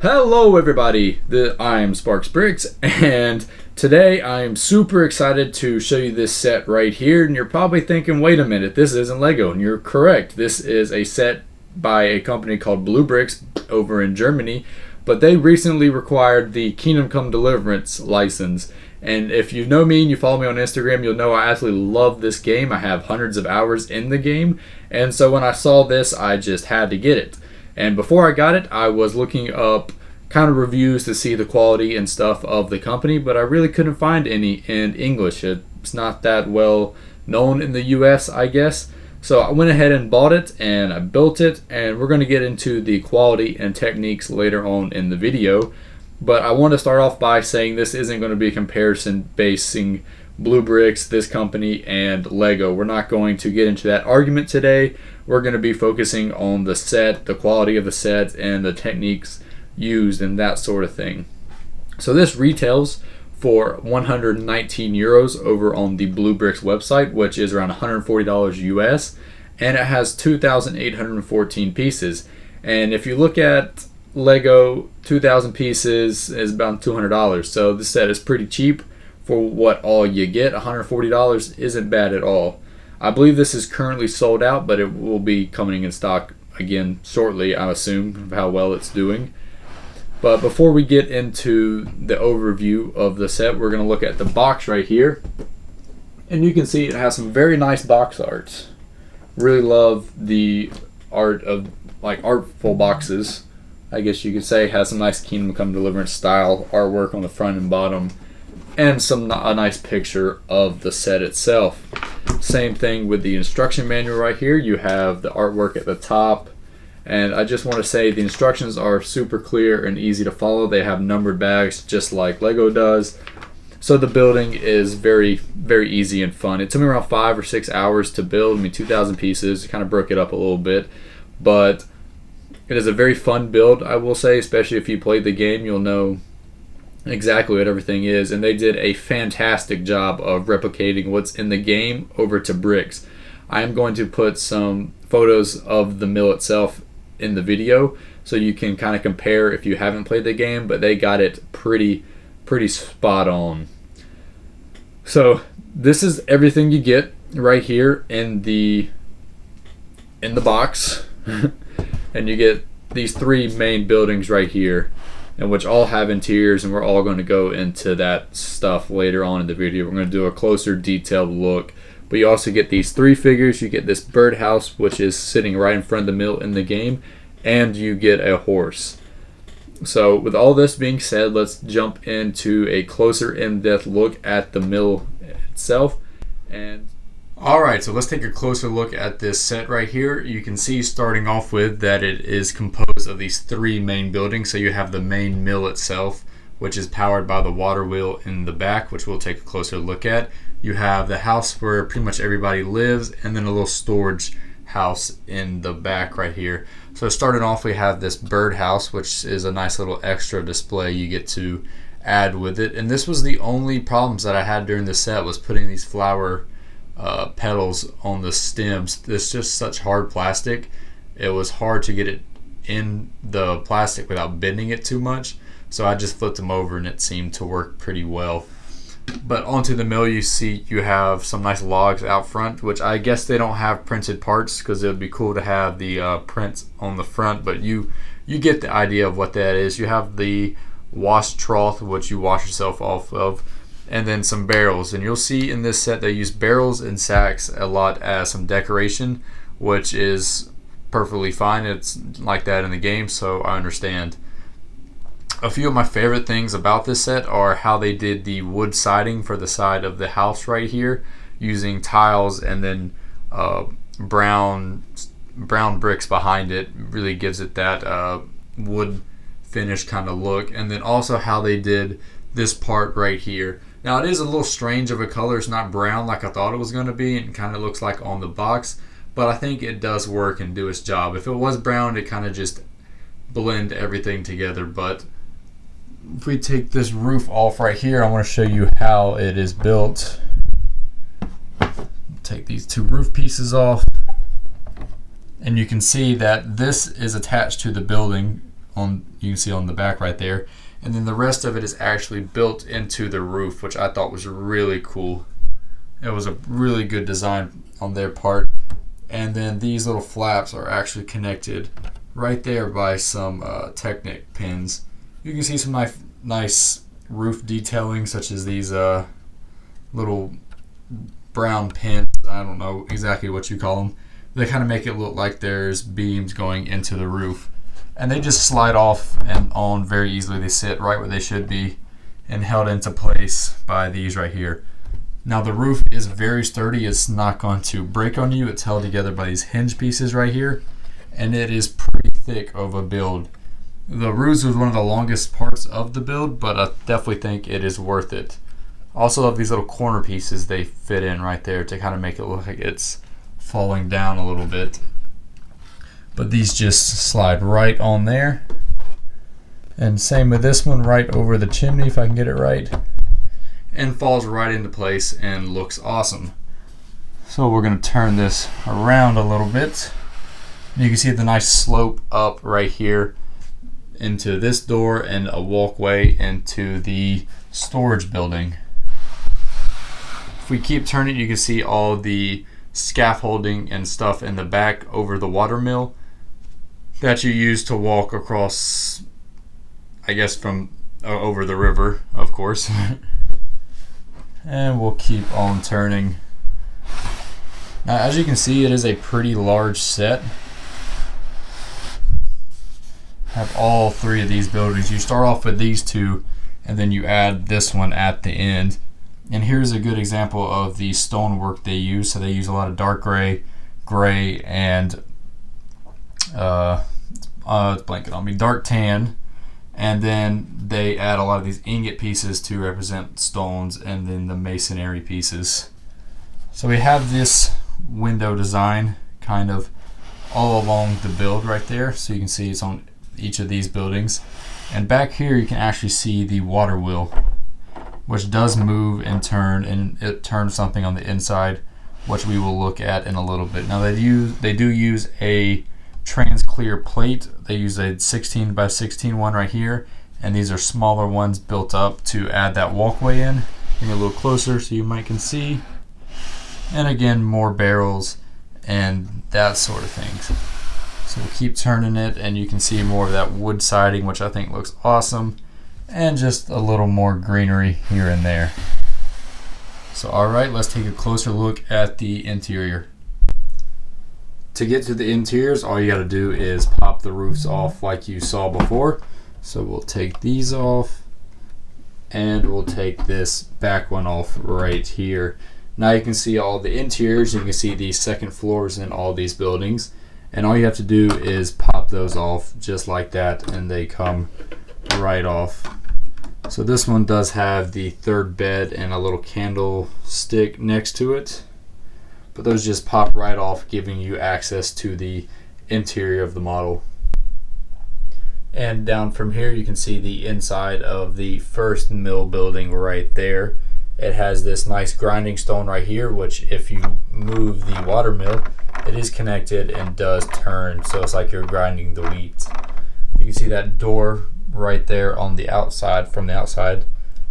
Hello everybody, I'm SparksBricks, and today I'm super excited to show you this set right here. And you're probably thinking, wait a minute, this isn't Lego. And you're correct, this is a set by a company called BlueBrixx over in Germany, but they recently required the Kingdom Come Deliverance license. And if you know me and you follow me on Instagram, you'll know I absolutely love this game. I have hundreds of hours in the game, and so when I saw this, I just had to get it. And before I got it, I was looking up kind of reviews to see the quality and stuff of the company, but I really couldn't find any in English. It's not that well known in the US, I guess. So I went ahead and bought it and I built it, and we're going to get into the quality and techniques later on in the video. But I want to start off by saying this isn't going to be a comparison basing BlueBrixx, this company, and Lego. We're not going to get into that argument today. We're going to be focusing on the set, the quality of the set, and the techniques used and that sort of thing. So this retails for 119 euros over on the BlueBrixx website, which is around $140 US, and it has 2,814 pieces. And if you look at Lego, 2,000 pieces is about $200. So this set is pretty cheap for what all you get. $140 isn't bad at all. I believe this is currently sold out, but it will be coming in stock again shortly, I assume, of how well it's doing. But before we get into the overview of the set, we're going to look at the box right here. And you can see it has some very nice box art. Really love the art of like artful boxes, I guess you could say. It has some nice Kingdom Come Deliverance style artwork on the front and bottom, and a nice picture of the set itself. Same thing with the instruction manual right here. You have the artwork at the top, and I just want to say the instructions are super clear and easy to follow. They have numbered bags just like Lego does, so the building is very, very easy and fun. It took me around 5 or 6 hours to build. 2,000 pieces. Kind of broke it up a little bit, but it is a very fun build, I will say. Especially if you played the game, you'll know exactly what everything is, and they did a fantastic job of replicating what's in the game over to bricks. I am going to put some photos of the mill itself in the video so you can kind of compare if you haven't played the game, but they got it pretty spot on. So this is everything you get right here in the box. And you get these three main buildings right here, and which all have interiors, and we're all going to go into that stuff later on in the video. We're going to do a closer detailed look. But you also get these three figures. You get this birdhouse, which is sitting right in front of the mill in the game, and you get a horse. So with all this being said, let's jump into a closer in-depth look at the mill itself. And alright, so let's take a closer look at this set right here. You can see, starting off with, that it is composed of these three main buildings. So you have the main mill itself, which is powered by the water wheel in the back, which we'll take a closer look at. You have the house where pretty much everybody lives, and then a little storage house in the back right here. So starting off, we have this birdhouse, which is a nice little extra display you get to add with it. And this was the only problems that I had during the set, was putting these flower petals on the stems. It's just such hard plastic. It was hard to get it in the plastic without bending it too much, so I just flipped them over and it seemed to work pretty well. But onto the mill, you see you have some nice logs out front, which I guess they don't have printed parts because it would be cool to have the prints on the front, but you get the idea of what that is. You have the wash trough, which you wash yourself off of, and then some barrels. And you'll see in this set they use barrels and sacks a lot as some decoration, which is perfectly fine. It's like that in the game, so I understand. A few of my favorite things about this set are how they did the wood siding for the side of the house right here, using tiles and then brown bricks behind it. Really gives it that wood finish kind of look. And then also how they did this part right here. Now it is a little strange of a color. It's not brown like I thought it was going to be, and kind of looks like on the box, but I think it does work and do its job. If it was brown, it kind of just blend everything together. But if we take this roof off right here, I want to show you how it is built. Take these two roof pieces off, and you can see that this is attached to the building on, you can see on the back right there. And then the rest of it is actually built into the roof, which I thought was really cool. It was a really good design on their part. And then these little flaps are actually connected right there by some Technic pins. You can see some nice roof detailing, such as these little brown pins. I don't know exactly what you call them. They kind of make it look like there's beams going into the roof. And they just slide off and on very easily. They sit right where they should be and held into place by these right here. Now the roof is very sturdy. It's not going to break on you. It's held together by these hinge pieces right here. And it is pretty thick of a build. The roof was one of the longest parts of the build, but I definitely think it is worth it. Also love these little corner pieces they fit in right there to kind of make it look like it's falling down a little bit. But these just slide right on there. And same with this one, right over the chimney, if I can get it right. And falls right into place and looks awesome. So we're going to turn this around a little bit. You can see the nice slope up right here into this door and a walkway into the storage building. If we keep turning, you can see all the scaffolding and stuff in the back over the watermill that you use to walk across, I guess, from over the river, of course. And we'll keep on turning. Now, as you can see, it is a pretty large set. Have all three of these buildings. You start off with these two, and then you add this one at the end. And here's a good example of the stonework they use. So they use a lot of dark gray, and it's blanking on me, dark tan. And then they add a lot of these ingot pieces to represent stones, and then the masonry pieces. So we have this window design kind of all along the build right there. So you can see it's on each of these buildings. And back here you can actually see the water wheel, which does move and turn, and it turns something on the inside, which we will look at in a little bit. Now they do use a trans clear plate. They use a 16 by 16 one right here, and these are smaller ones built up to add that walkway in. Bring it a little closer so you might can see. And again, more barrels and that sort of things. So we'll keep turning it, and you can see more of that wood siding, which I think looks awesome, and just a little more greenery here and there. So alright, let's take a closer look at the interior. To get to the interiors, all you got to do is pop the roofs off like you saw before. So we'll take these off, and we'll take this back one off right here. Now you can see all the interiors. You can see the second floors in all these buildings, and all you have to do is pop those off just like that, and they come right off. So this one does have the third bed and a little candlestick next to it. But those just pop right off, giving you access to the interior of the model. And down from here you can see the inside of the first mill building right there. It has this nice grinding stone right here, which if you move the water mill, it is connected and does turn, so it's like you're grinding the wheat. You can see that door right there on the outside. From the outside,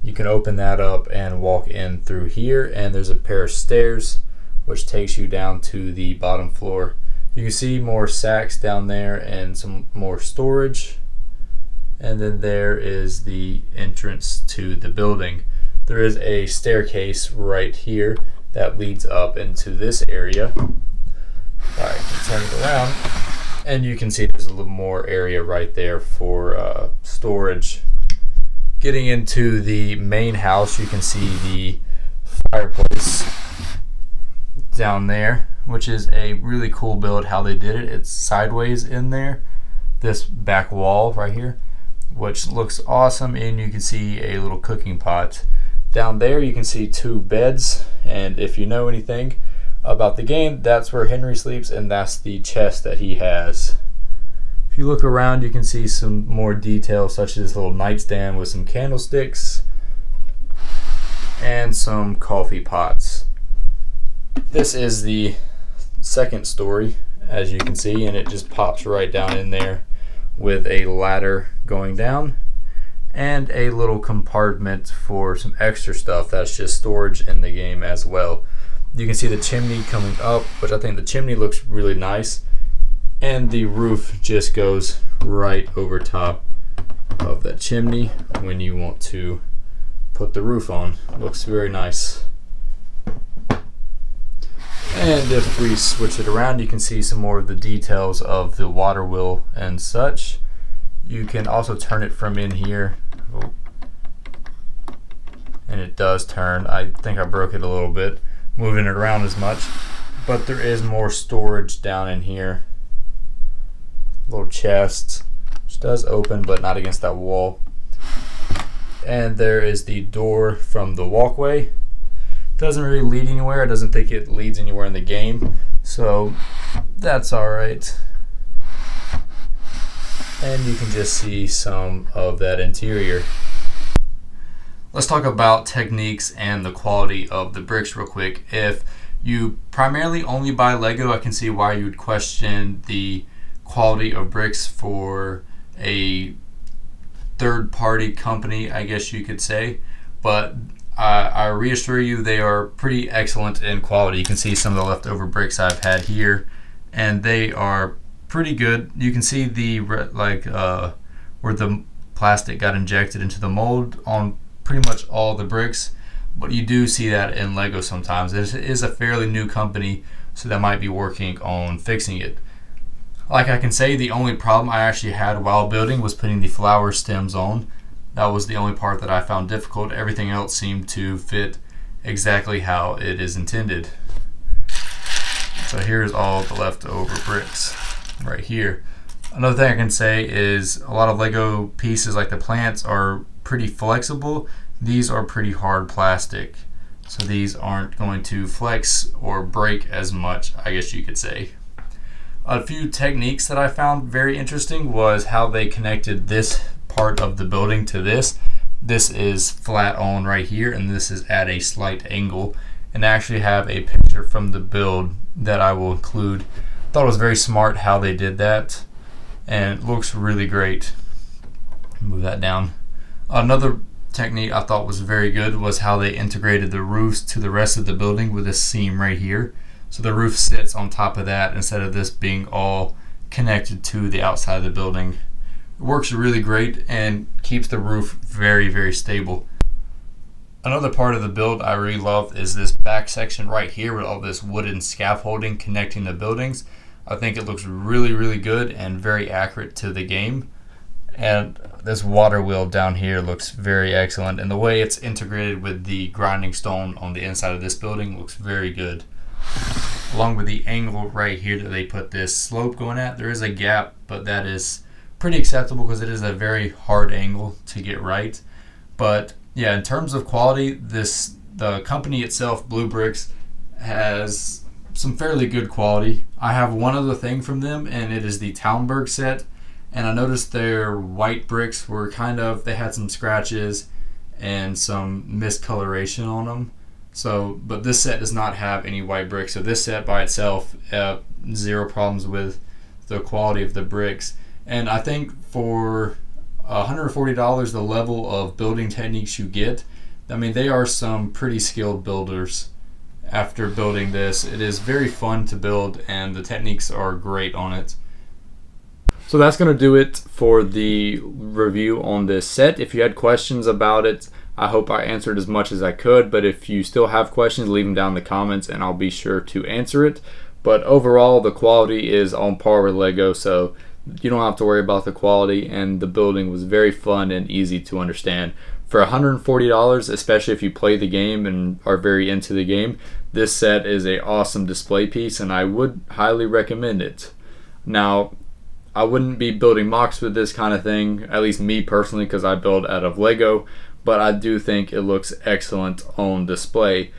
you can open that up and walk in through here, and there's a pair of stairs which takes you down to the bottom floor. You can see more sacks down there and some more storage. And then there is the entrance to the building. There is a staircase right here that leads up into this area. Alright, turn it around, and you can see there's a little more area right there for storage. Getting into the main house, you can see the fireplace down there, which is a really cool build how they did it. It's sideways in there, this back wall right here, which looks awesome. And you can see a little cooking pot down there. You can see two beds, and if you know anything about the game, that's where Henry sleeps, and that's the chest that he has. If you look around, you can see some more details, such as this little nightstand with some candlesticks and some coffee pots. This is the second story, as you can see, and it just pops right down in there with a ladder going down and a little compartment for some extra stuff that's just storage in the game as well. You can see the chimney coming up, which I think the chimney looks really nice, and the roof just goes right over top of that chimney when you want to put the roof on. Looks very nice. And if we switch it around, you can see some more of the details of the water wheel and such. You can also turn it from in here. Oh. And it does turn. I think I broke it a little bit moving it around as much, but there is more storage down in here. Little chests, which does open but not against that wall. And there is the door from the walkway. Doesn't really lead anywhere. I doesn't think it leads anywhere in the game, so that's alright. And you can just see some of that interior. Let's talk about techniques and the quality of the bricks real quick. If you primarily only buy Lego, I can see why you would question the quality of bricks for a third-party company, I guess you could say. But I reassure you, they are pretty excellent in quality. You can see some of the leftover bricks I've had here, and they are pretty good. You can see the where the plastic got injected into the mold on pretty much all the bricks, but you do see that in Lego sometimes. It is a fairly new company, so they might be working on fixing it. Like I can say, the only problem I actually had while building was putting the flower stems on. That was the only part that I found difficult. Everything else seemed to fit exactly how it is intended. So here's all the leftover bricks right here. Another thing I can say is a lot of Lego pieces like the plants are pretty flexible. These are pretty hard plastic, so these aren't going to flex or break as much, I guess you could say. A few techniques that I found very interesting was how they connected this part of the building to this. This is flat on right here, and this is at a slight angle. And I actually have a picture from the build that I will include. Thought it was very smart how they did that, and it looks really great. Move that down. Another technique I thought was very good was how they integrated the roofs to the rest of the building with this seam right here. So the roof sits on top of that instead of this being all connected to the outside of the building. It works really great and keeps the roof very, very stable. Another part of the build I really love is this back section right here with all this wooden scaffolding connecting the buildings. I think it looks really, really good and very accurate to the game. And this water wheel down here looks very excellent, and the way it's integrated with the grinding stone on the inside of this building looks very good. Along with the angle right here that they put this slope going at, there is a gap, but that is pretty acceptable because it is a very hard angle to get right. But yeah, in terms of quality, the company itself, BlueBrixx, has some fairly good quality. I have one other thing from them, and it is the Townburg set. And I noticed their white bricks were they had some scratches and some miscoloration on them. So, but this set does not have any white bricks. So this set by itself, zero problems with the quality of the bricks. And I think for $140, the level of building techniques you get, I mean, they are some pretty skilled builders. After building this, it is very fun to build, and the techniques are great on it. So that's going to do it for the review on this set. If you had questions about it, I hope I answered as much as I could, but if you still have questions, leave them down in the comments and I'll be sure to answer it. But overall, the quality is on par with Lego, so you don't have to worry about the quality, and the building was very fun and easy to understand. For $140, especially if you play the game and are very into the game, this set is an awesome display piece, and I would highly recommend it. Now, I wouldn't be building mocks with this kind of thing, at least me personally, because I build out of Lego, but I do think it looks excellent on display.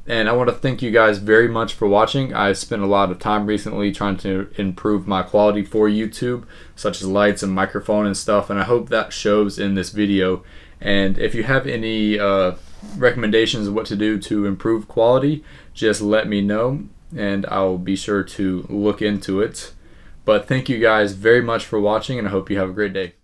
And I want to thank you guys very much for watching. I spent a lot of time recently trying to improve my quality for YouTube, such as lights and microphone and stuff, and I hope that shows in this video. And if you have any recommendations of what to do to improve quality, just let me know, and I'll be sure to look into it. But thank you guys very much for watching, and I hope you have a great day.